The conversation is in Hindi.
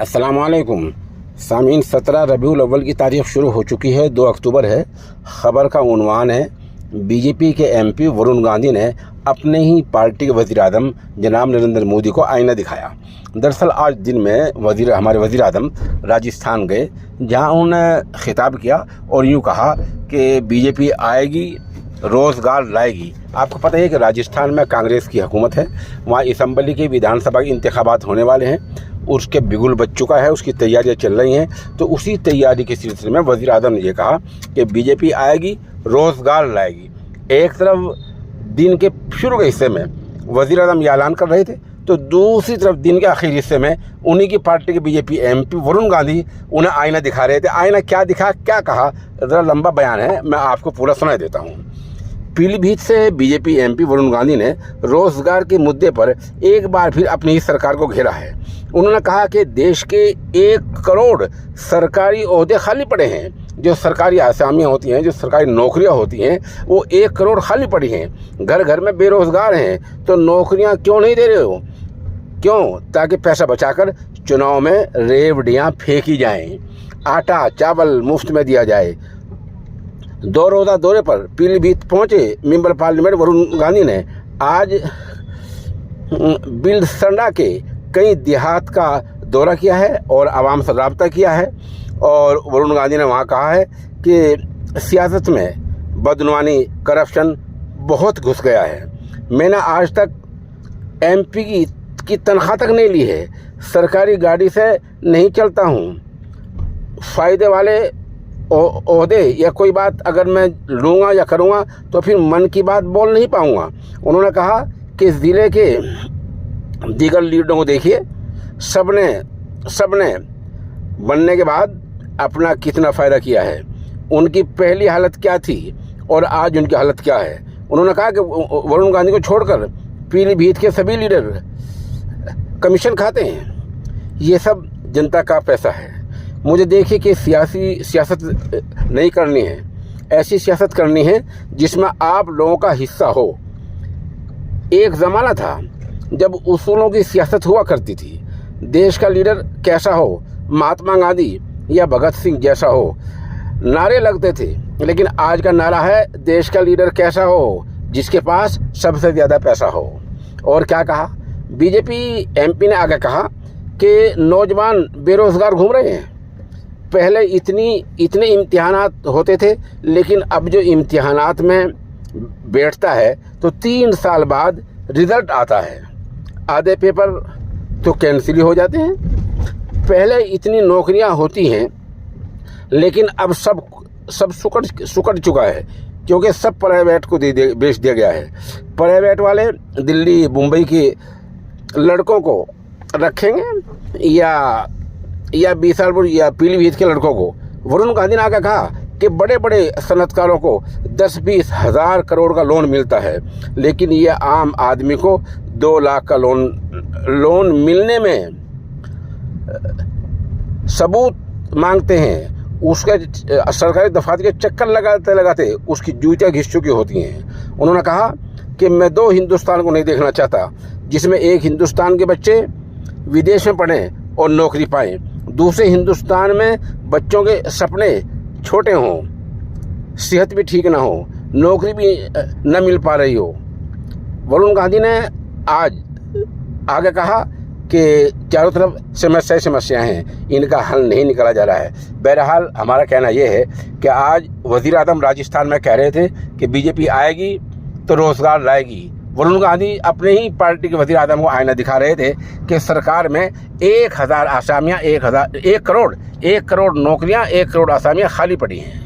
अस्सलामुअलैकुम सामीन। 17 रबीउल अव्वल की तारीख शुरू हो चुकी है, 2 अक्टूबर है। ख़बर का उन्वान है, बीजेपी के एमपी वरुण गांधी ने अपने ही पार्टी के वज़ीर आज़म जनाब नरेंद्र मोदी को आईना दिखाया। दरअसल आज दिन में हमारे वज़ीर आज़म राजस्थान गए, जहां उन्होंने खिताब किया और यूँ कहा कि बीजेपी आएगी, रोज़गार लाएगी। आपको पता है कि राजस्थान में कांग्रेस की हुकूमत है, वहाँ असम्बली के विधानसभा के इंतखाबात होने वाले हैं, उसके बिगुल बच चुका है, उसकी तैयारियां चल रही हैं। तो उसी तैयारी के सिलसिले में वज़ीर आज़म ने ये कहा कि बीजेपी आएगी, रोज़गार लाएगी। एक तरफ दिन के शुरू के हिस्से में वज़ीर आज़म ये ऐलान कर रहे थे, तो दूसरी तरफ दिन के आखिरी हिस्से में उन्हीं की पार्टी के बीजेपी एमपी वरुण गांधी उन्हें आईना दिखा रहे थे। आईना क्या दिखा, क्या कहा, ज़रा लंबा बयान है, मैं आपको पूरा सुना देता हूँ। पीलीभीत से बीजेपी एमपी वरुण गांधी ने रोजगार के मुद्दे पर एक बार फिर अपनी ही सरकार को घेरा है। उन्होंने कहा कि देश के 1 करोड़ सरकारी ओहदे खाली पड़े हैं, जो सरकारी असामियाँ होती हैं, जो सरकारी नौकरियां होती हैं, वो 1 करोड़ खाली पड़ी हैं। घर घर में बेरोजगार हैं, तो नौकरियां क्यों नहीं दे रहे हो? क्यों? ताकि पैसा बचाकर चुनाव में रेवड़ियाँ फेंकी जाएं, आटा चावल मुफ्त में दिया जाए। 2 रोज़ा दौरे पर पीलीभीत पहुंचे मेंबर पार्लियामेंट वरुण गांधी ने आज बिलसंडा के कई देहात का दौरा किया है और आवाम से रब्ता किया है। और वरुण गांधी ने वहां कहा है कि सियासत में बदनवानी, करप्शन बहुत घुस गया है। मैंने आज तक एमपी की तनख्वाह तक नहीं ली है, सरकारी गाड़ी से नहीं चलता हूँ। फ़ायदे वाले ओहदे या कोई बात अगर मैं लूँगा या करूँगा तो फिर मन की बात बोल नहीं पाऊँगा। उन्होंने कहा कि ज़िले के दीगर लीडरों को देखिए, सबने बनने के बाद अपना कितना फ़ायदा किया है। उनकी पहली हालत क्या थी और आज उनकी हालत क्या है। उन्होंने कहा कि वरुण गांधी को छोड़कर पीलीभीत के सभी लीडर कमीशन खाते हैं। ये सब जनता का पैसा है। मुझे देखिए कि सियासत नहीं करनी है, ऐसी सियासत करनी है जिसमें आप लोगों का हिस्सा हो। एक ज़माना था जब उसूलों की सियासत हुआ करती थी। देश का लीडर कैसा हो, महात्मा गांधी या भगत सिंह जैसा हो, नारे लगते थे। लेकिन आज का नारा है, देश का लीडर कैसा हो, जिसके पास सबसे ज़्यादा पैसा हो। और क्या कहा बीजेपी एमपी ने? आगे कहा कि नौजवान बेरोज़गार घूम रहे हैं। पहले इतने इम्तिहानात होते थे, लेकिन अब जो इम्तिहानात में बैठता है तो 3 साल बाद रिज़ल्ट आता है। आधे पेपर तो कैंसिल ही हो जाते हैं। पहले इतनी नौकरियां होती हैं, लेकिन अब सब सुकड़ चुका है, क्योंकि सब प्राइवेट को बेच दिया गया है। प्राइवेट वाले दिल्ली मुंबई के लड़कों को रखेंगे या बीसालपुर या पीलीभीत के लड़कों को। वरुण गांधी ने आगे कहा कि बड़े बड़े सनतकारों को 10-20 हज़ार करोड़ का लोन मिलता है, लेकिन ये आम आदमी को 2 लाख का लोन मिलने में सबूत मांगते हैं। उसके सरकारी दफातर के चक्कर लगाते उसकी जूतियाँ घिस चुकी होती हैं। उन्होंने कहा कि मैं 2 हिंदुस्तान को नहीं देखना चाहता, जिसमें एक हिंदुस्तान के बच्चे विदेश में पढ़ें और नौकरी पाएं, दूसरे हिंदुस्तान में बच्चों के सपने छोटे हों, सेहत भी ठीक ना हो, नौकरी भी न मिल पा रही हो। वरुण गांधी ने आज आगे कहा कि चारों तरफ समस्याएं हैं, इनका हल नहीं निकाला जा रहा है। बहरहाल हमारा कहना यह है कि आज वज़ीर आज़म राजस्थान में कह रहे थे कि बीजेपी आएगी तो रोज़गार लाएगी। वरुण गांधी अपने ही पार्टी के वज़ीर आज़म को आईना दिखा रहे थे कि सरकार में 1000 आसामियाँ, 1 करोड़ नौकरियाँ, 1 करोड़ आसामियाँ खाली पड़ी हैं।